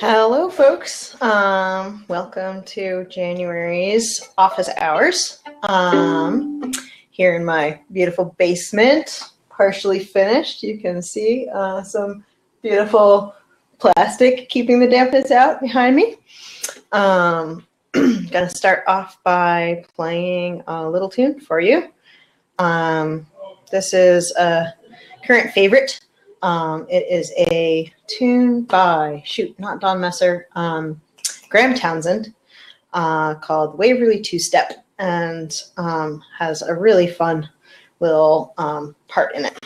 Hello, folks. Welcome to January's office hours. Here in my beautiful basement, partially finished. You can see some beautiful plastic keeping the dampness out behind me. Gonna start off by playing a little tune for you. This is a current favorite. It is a tune by, not Don Messer, Graham Townsend, called Waverly Two-Step, and has a really fun little part in it.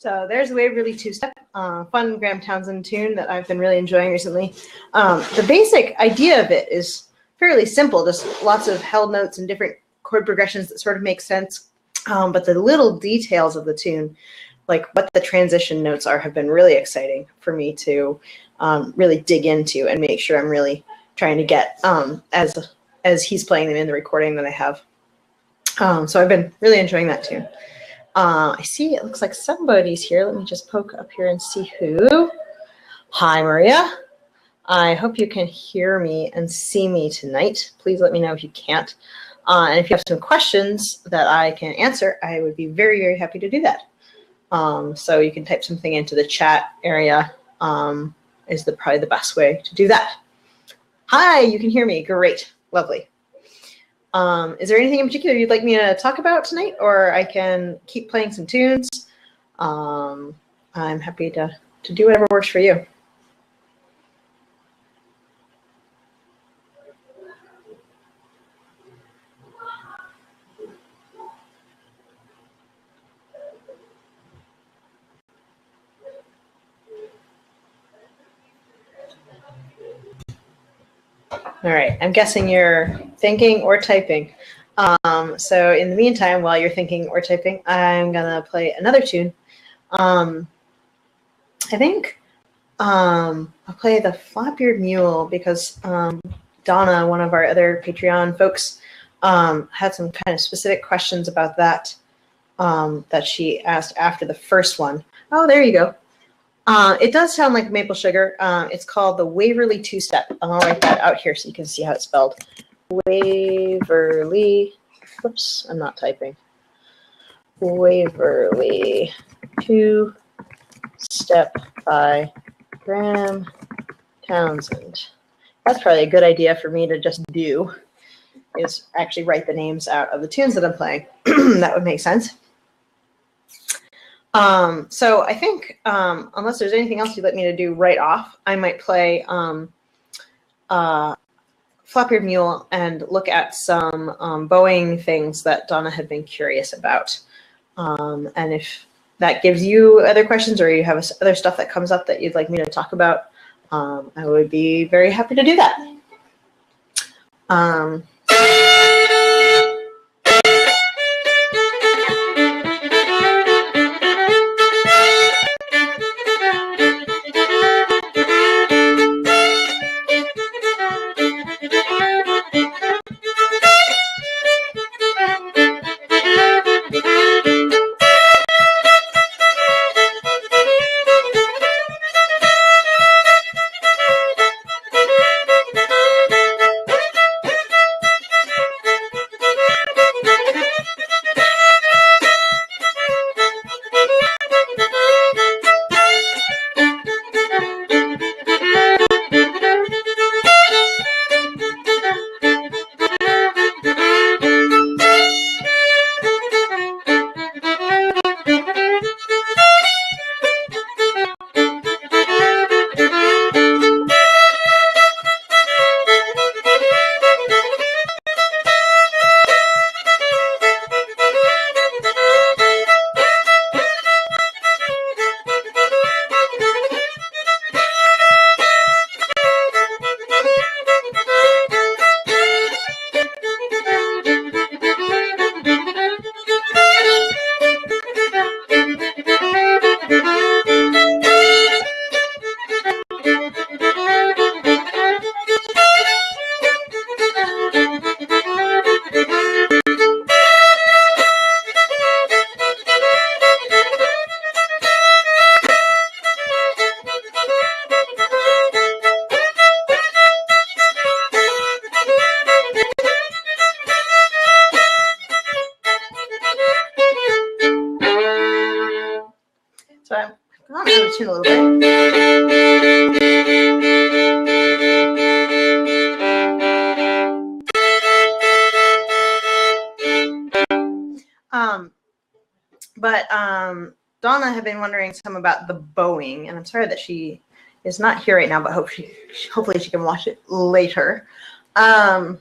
So there's the Waverly Two-Step, fun Graham Townsend tune that I've been really enjoying recently. The basic idea of it is fairly simple, just lots of held notes and different chord progressions that sort of make sense. But the little details of the tune, like what the transition notes are, have been really exciting for me to really dig into and make sure I'm really trying to get as he's playing them in the recording that I have. So I've been really enjoying that tune. I see it looks like somebody's here. Let me just poke up here and see who. Hi, Maria. I hope you can hear me and see me tonight. Please let me know if you can't. And if you have some questions that I can answer, I would be very, very happy to do that. So you can type something into the chat area is probably the best way to do that. Hi, you can hear me. Great. Lovely. Is there anything in particular you'd like me to talk about tonight, or I can keep playing some tunes? I'm happy to do whatever works for you. All right, I'm guessing you're thinking or typing. So in the meantime, while you're thinking or typing, I'm gonna play another tune. I think I'll play the Flop-Eared Mule because Donna, one of our other Patreon folks, had some kind of specific questions about that that she asked after the first one. Oh, there you go. It does sound like maple sugar. It's called the Waverly Two-Step. I'll write that out here so you can see how it's spelled. Waverly, whoops, I'm not typing. Waverly Two-Step by Graham Townsend. That's probably a good idea for me to just do, is actually write the names out of the tunes that I'm playing. That would make sense. So I think, unless there's anything else you'd like me to do right off, I might play Flop-Eared Mule and look at some bowing things that Donna had been curious about. And if that gives you other questions, or you have other stuff that comes up that you'd like me to talk about, I would be very happy to do that. So I'm going to tune a little bit. Donna had been wondering some about the bowing, and I'm sorry that she is not here right now, but hopefully she can watch it later. And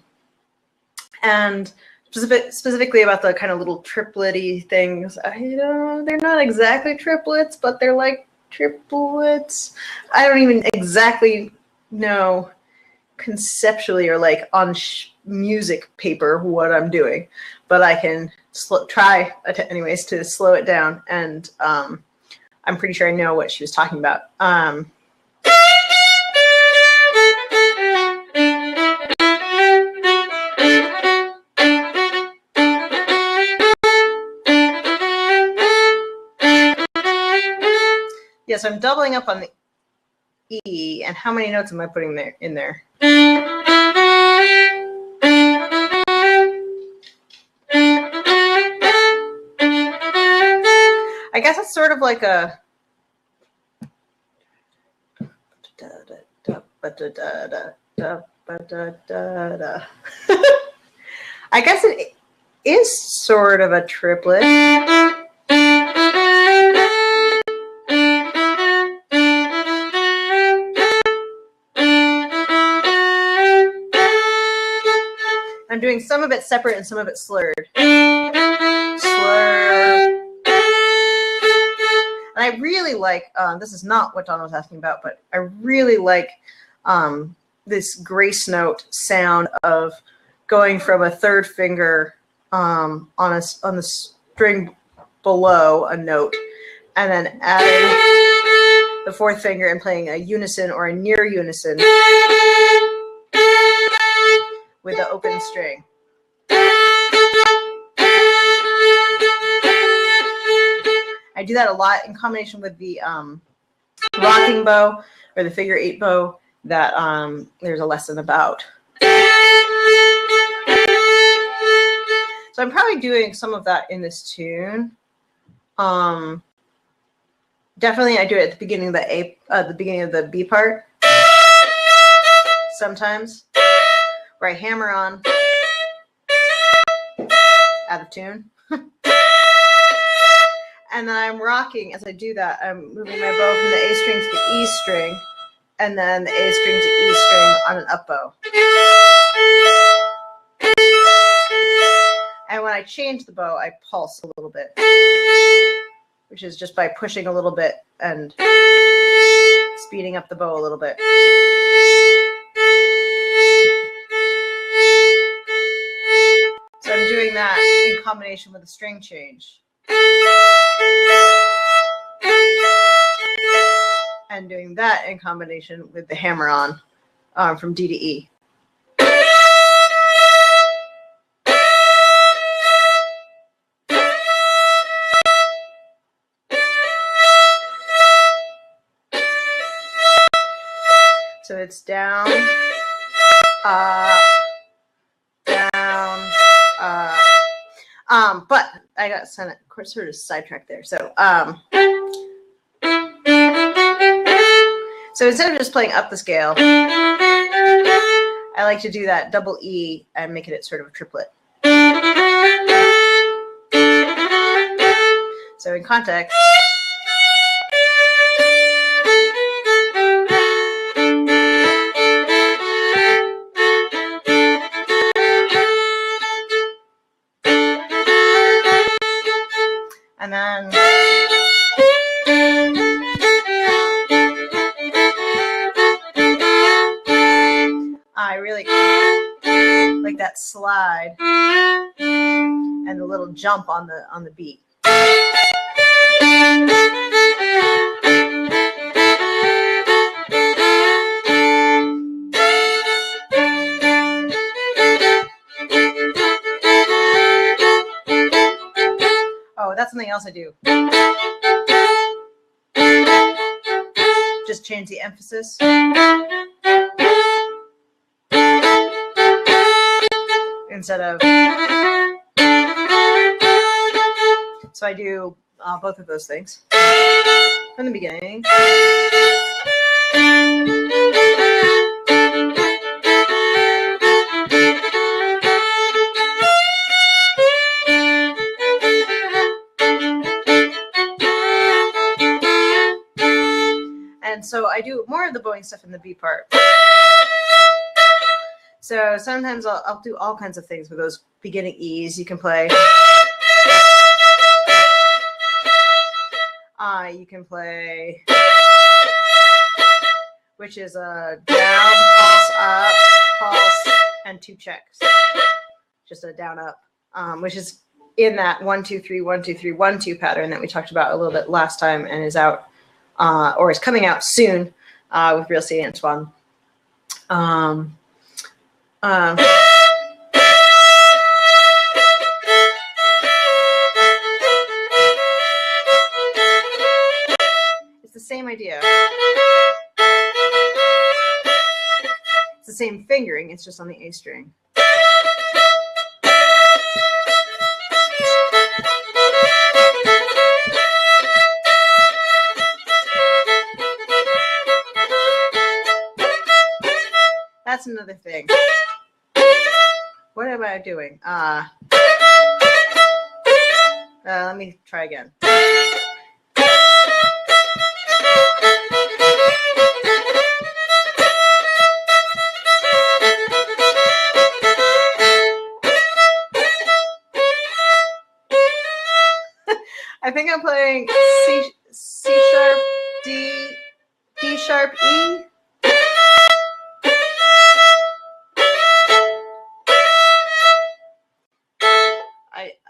specifically about the kind of little triplet-y things. They're not exactly triplets, but they're like triplets. I don't even exactly know conceptually or like on music paper what I'm doing, but I can try anyways to slow it down, and I'm pretty sure I know what she was talking about. Yes, I'm doubling up on the E, and how many notes am I putting in there? I guess it's sort of like a I guess it is sort of a triplet. I'm doing some of it separate and some of it slurred. Slur. And I really like, this is not what Donna was asking about, but I really like this grace note sound of going from a third finger on the string below a note, and then adding the fourth finger and playing a unison or a near unison with the open string. I do that a lot in combination with the rocking bow or the figure 8 bow that there's a lesson about. So I'm probably doing some of that in this tune. Definitely, I do it at the beginning of the beginning of the B part. Sometimes, where I hammer on out of tune. And then I'm rocking as I do that. I'm moving my bow from the A string to the E string, and then the A string to E string on an up bow. And when I change the bow, I pulse a little bit, which is just by pushing a little bit and speeding up the bow a little bit. So I'm doing that in combination with a string change. And doing that in combination with the hammer on from D to E. So it's down, down, but I got sort of sidetracked there. So instead of just playing up the scale, I like to do that double E and make it sort of a triplet. So in context, and then I really like that slide and the little jump on the beat. Oh, that's something else I do. Just change the emphasis. Instead of, so I do both of those things from the beginning. And so I do more of the bowing stuff in the B part. So sometimes I'll do all kinds of things with those beginning E's. You can play. You can play, which is a down, pulse, up, pulse, and 2 checks. Just a down, up, which is in that 1, 2, 3, 1, 2, 3, 1, 2 pattern that we talked about a little bit last time, and is out or is coming out soon with Real C Antoine. It's the same idea. It's the same fingering, it's just on the A string. That's another thing. What am I doing? Let me try again. I think I'm playing C sharp, D sharp, E.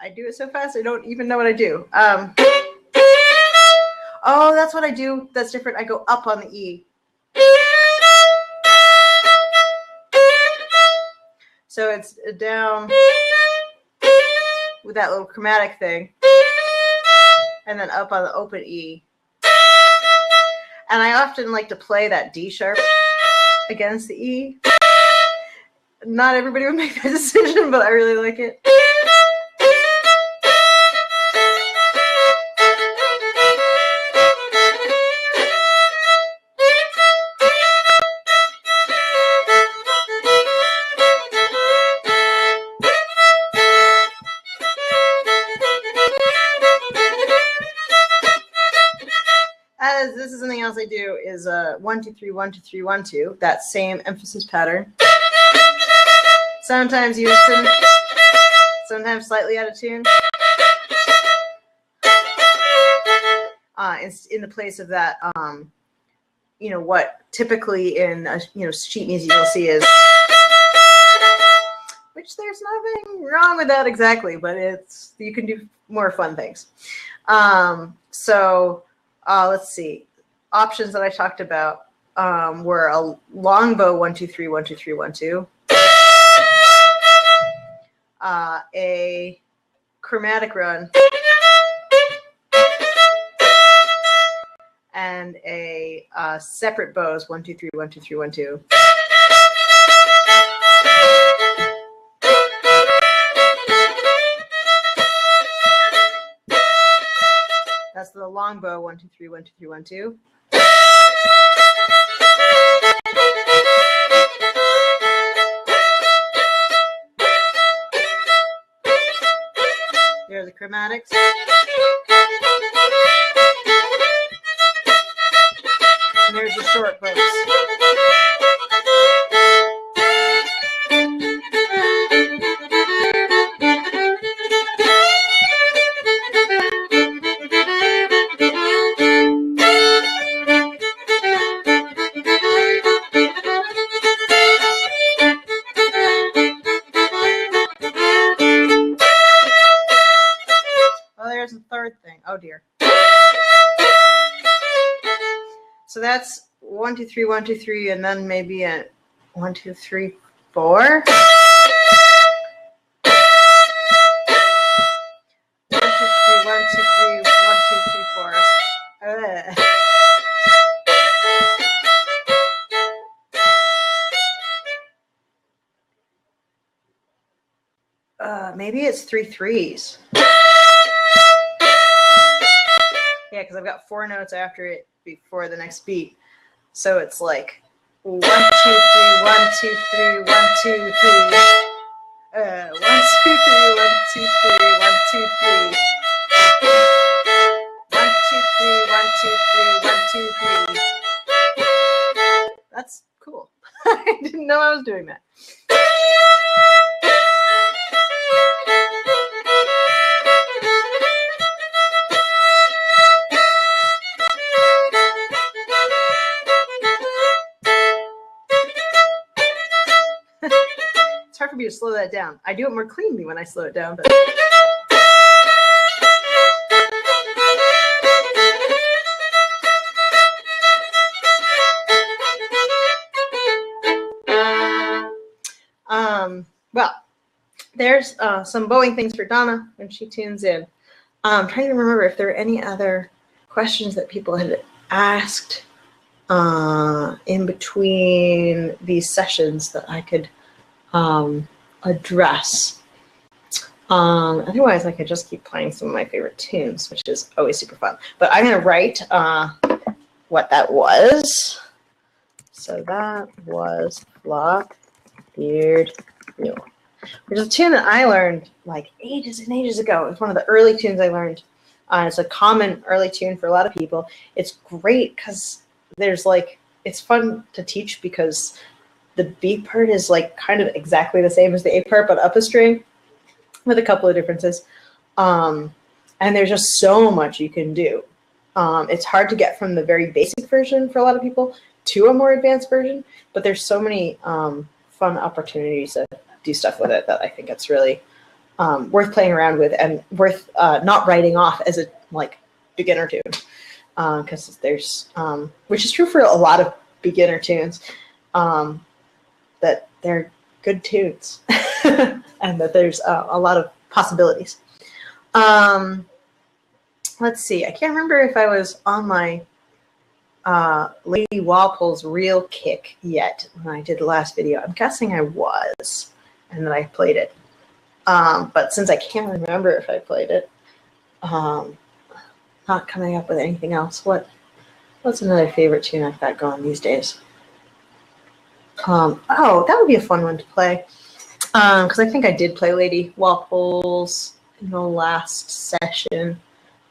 I do it so fast I don't even know what I do. Oh, that's what I do. That's different. I go up on the E. So it's down with that little chromatic thing, and then up on the open E. And I often like to play that D sharp against the E. Not everybody would make that decision, but I really like it. This is something else I do is 1, 2, 3, 1, 2, 3, 1, 2. That same emphasis pattern. Sometimes unison, sometimes slightly out of tune. In the place of that, you know, what typically in sheet music you'll see is, which there's nothing wrong with that exactly, but you can do more fun things. Let's see. Options that I talked about were a long bow 1, 2, 3, 1, 2, 3, 1, 2. A chromatic run, and a separate bows 1, 2, 3, 1, 2, 3, 1, 2. That's the long bow 1, 2, 3, 1, 2, 3, 1, 2. There are the chromatics. And there's the short bows. There's a third thing. Oh dear. So that's 1, 2, 3, 1, 2, 3, and then maybe a 1, 2, 3, 4. 1, 2, 3, 1, 2, 3, 1, 2, 3, 4. Maybe it's 3 3s. Yeah, because I've got 4 notes after it before the next beat. So it's like 1, 2, 3, 1, 2, 3, 1, 2, 3. 1, 2, 3, 1, 2, 3, 1, 2, 3. 1, 2, 3, 1, 2, 3, 1, 2, 3. That's cool. I didn't know I was doing that. slow that down. I do it more cleanly when I slow it down, but. Well, there's some bowing things for Donna when she tunes in. I'm trying to remember if there are any other questions that people had asked in between these sessions that I could address. Otherwise, I could just keep playing some of my favorite tunes, which is always super fun. But I'm going to write what that was. So that was Flop Beard Reel, which is a tune that I learned like ages and ages ago. It was one of the early tunes I learned. It's a common early tune for a lot of people. It's great because there's like, it's fun to teach because the B part is like kind of exactly the same as the A part, but up a string with a couple of differences. And there's just so much you can do. It's hard to get from the very basic version for a lot of people to a more advanced version, but there's so many fun opportunities to do stuff with it that I think it's really worth playing around with and worth not writing off as a like beginner tune, because there's which is true for a lot of beginner tunes, that they're good tunes and that there's a lot of possibilities. Let's see, I can't remember if I was on my Lady Walpole's Reel kick yet when I did the last video. I'm guessing I was, and then I played it. But since I can't remember if I played it, not coming up with anything else. What's another favorite tune I've got going these days? Oh, that would be a fun one to play. Because I think I did play Lady Walpole's in the last session.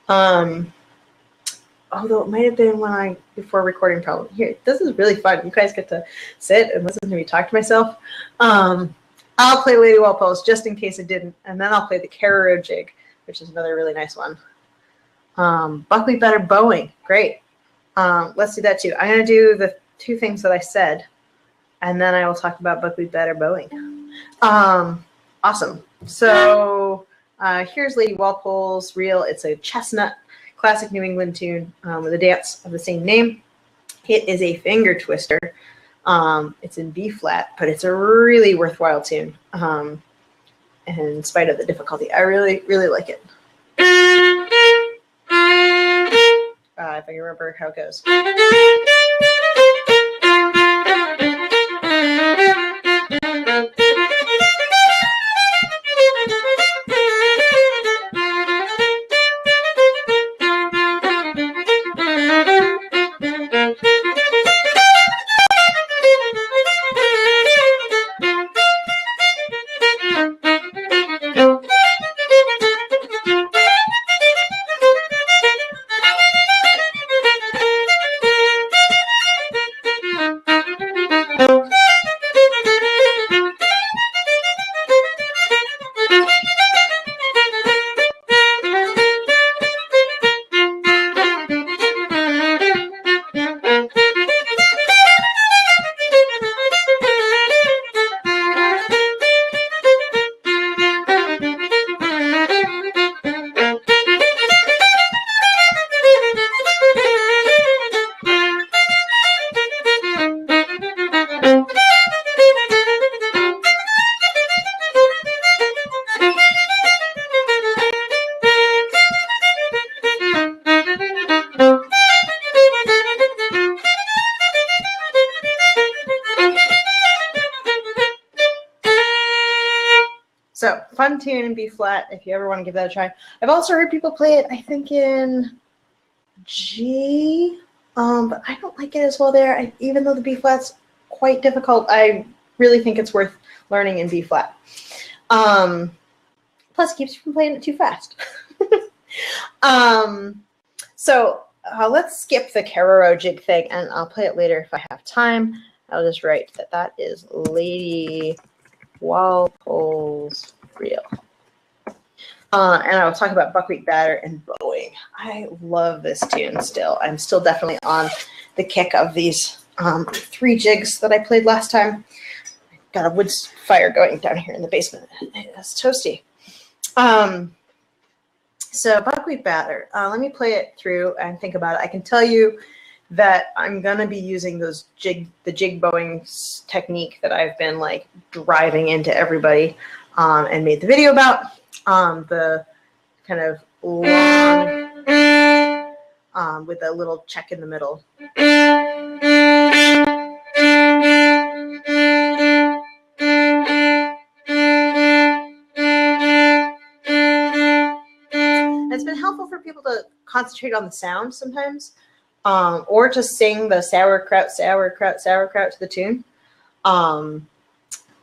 Although it might have been when before recording probably. Here, this is really fun. You guys get to sit and listen to me talk to myself. I'll play Lady Walpole's just in case it didn't, and then I'll play the Carrero Jig, which is another really nice one. Buckwheat Batter Bowing, great. Let's do that too. I'm going to do the two things that I said, and then I will talk about Buckwheat Batter Bowing. Awesome. So here's Lady Walpole's Reel. It's a chestnut classic New England tune with a dance of the same name. It is a finger twister. It's in B flat, but it's a really worthwhile tune. And in spite of the difficulty, I really, really like it. If I can remember how it goes. So, fun tune in B flat if you ever want to give that a try. I've also heard people play it, I think, in G, but I don't like it as well there. Even though the B flat's quite difficult, I really think it's worth learning in B flat. Plus, it keeps you from playing it too fast. Let's skip the Carrero Jig thing, and I'll play it later if I have time. I'll just write that that is Lady Walpole's Reel. And I will talk about Buckwheat Batter and Bowing. I love this tune still. I'm still definitely on the kick of these 3 jigs that I played last time. got a wood fire going down here in the basement. It's toasty. So buckwheat batter. Let me play it through and think about it. I can tell you that I'm gonna be using the jig bowing technique that I've been like driving into everybody and made the video about. The kind of long with a little check in the middle. It's been helpful for people to concentrate on the sound sometimes, or to sing the sauerkraut, sauerkraut, sauerkraut to the tune.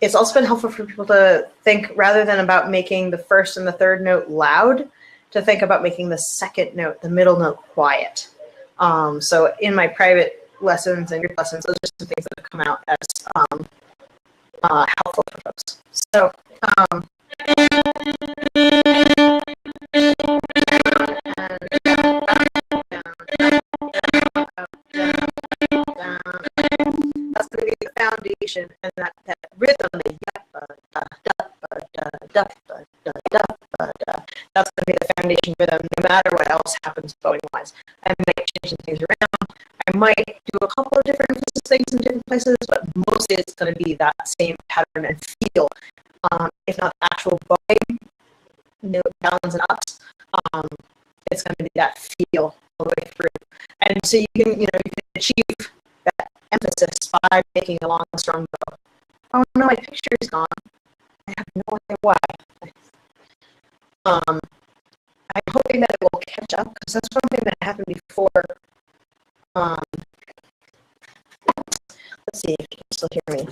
It's also been helpful for people to think, rather than about making the first and the third note loud, to think about making the second note, the middle note, quiet. So in my private lessons and group lessons, those are some things that have come out as helpful for folks. So that's going to be the foundation, and that rhythm, the that's going to be the foundation rhythm, no matter what else happens bowing-wise. I might change some things around. I might do a couple of different things in different places, but mostly it's going to be that same pattern and feel, if not actual bowing, note downs and ups. It's going to be that feel all the way through, and so you can achieve that emphasis by making a long, strong bow. Oh no, my picture is gone. I have no idea why. I'm hoping that it will catch up, because that's one thing that happened before. Let's see if you can still hear me.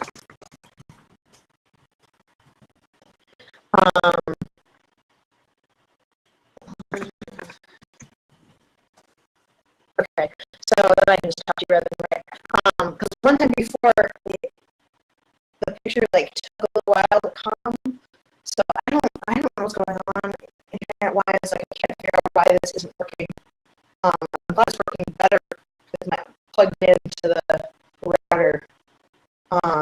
Okay, so then I can just talk to you rather than write. Because one time before, the picture like took a little while to come. So I don't know what's going on. Internet-wise, like I can't figure out why this isn't working. I'm glad it's working better because I'm plugged into the router. I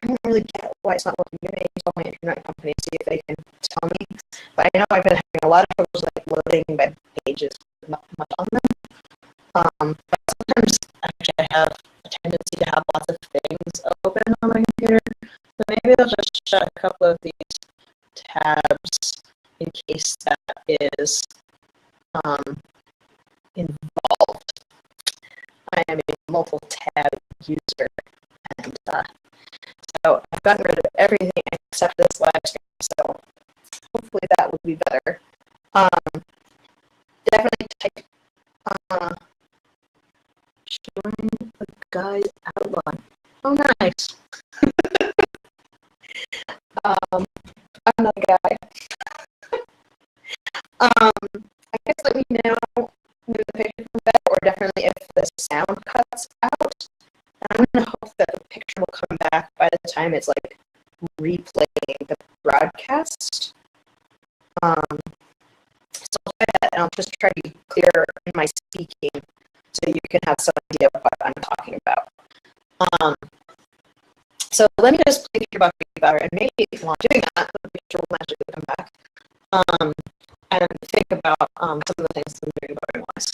don't really get why it's not working. Maybe I need to call my internet company and see if they can tell me. But I know I've been having a lot of troubles like loading web pages, not much on them. But sometimes actually I have a tendency to have lots of things open on my computer. So maybe I'll just shut a couple of these tabs in case that is involved. I am a multiple tab user, and so I've gotten rid of everything except this live stream, so hopefully that will be better. Definitely type showing the guide outline. Oh, nice. I'm not a guy. I guess let me know if the picture comes back, or definitely if the sound cuts out. And I'm going to hope that the picture will come back by the time it's like replaying the broadcast. So I'll try that, and I'll just try to be clear in my speaking so you can have some idea of what I'm talking about. So let me just play through buckwheat batter, and maybe while I'm doing that, the picture will magically come back. And think about some of the things that I'm doing bowing-wise.